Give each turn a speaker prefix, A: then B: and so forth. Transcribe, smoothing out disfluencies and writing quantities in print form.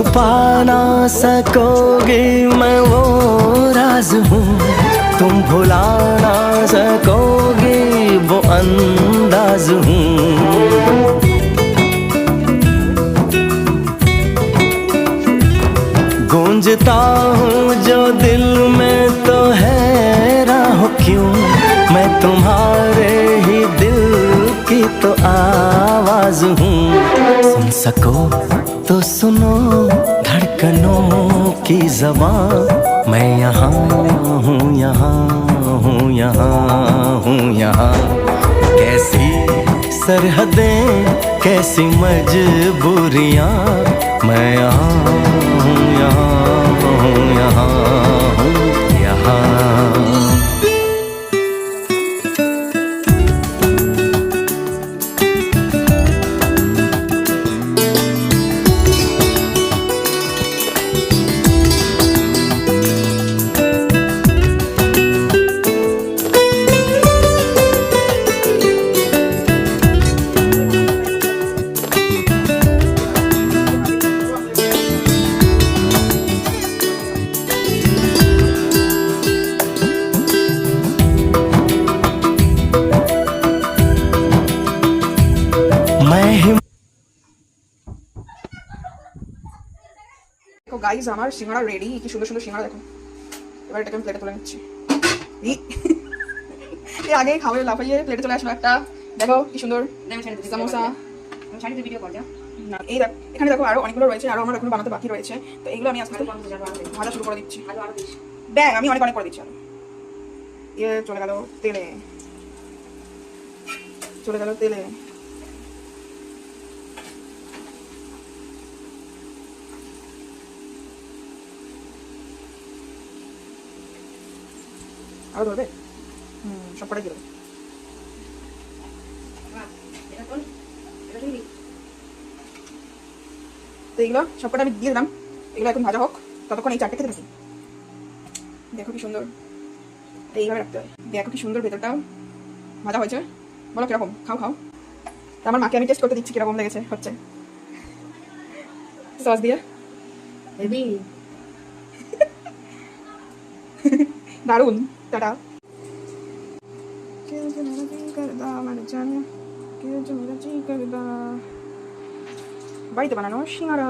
A: छुपा ना सकोगे मैं वो राज हूँ, तुम भुला ना सकोगे वो अंदाज हूँ। गूंजता हूँ जो दिल में तो हैरान हो क्यों, मैं तुम्हारे ही दिल की तो आवाज हूँ। सुन सको तो सुनो धड़कनों की ज़बान, मैं यहाँ हूँ, यहाँ हूँ, यहाँ हूँ, यहाँ। कैसी सरहदें कैसी मजबूरियाँ, मैं यहाँ हूँ, यहाँ हूँ, यहाँ हूँ, यहाँ।
B: দেখো গাইস, আমার সিঙ্গারা রেডি। কি সুন্দর সুন্দর সিঙ্গারা দেখো। এবার এটাকে আমি প্লেটে তুলে নিচ্ছি। এই আগে খাবারের লাফাইয়ে প্লেটে চলে আসলো একটা। দেখো কি সুন্দর সামোসা। ভিডিও কর যা না, এই দেখ এখানে দেখো আরো অনেকগুলো রয়েছে, আরো আমার এখনো বানাতে বাকি রয়েছে। তো এগুলো আমি আজকে ভাজা শুরু করে দিচ্ছি। ব্যাং আমি অনেক অনেক করে দিচ্ছি। ইয়ে চলে গেল তেলে, চলে গেল তেলে। আরো ধরবে? সবকটাই দিল। তো এগুলো সবকটা আমি দিয়ে দিলাম। এগুলো এখন ভাজা হোক, ততক্ষণ এই চারটে খেতে থাকি। দেখো কি সুন্দর, এইভাবে রাখতে হয়। দেখো কি সুন্দর ভেতরটাও ভাজা হয়েছে। বলো কিরকম, খাও খাও। আমার মাকে আমি টেস্ট করতে দিচ্ছি কিরকম লেগেছে। হচ্ছে সস দিয়ে হেভি দারুন। টাটা। বাড়িতে বানানো সিঙ্গারা।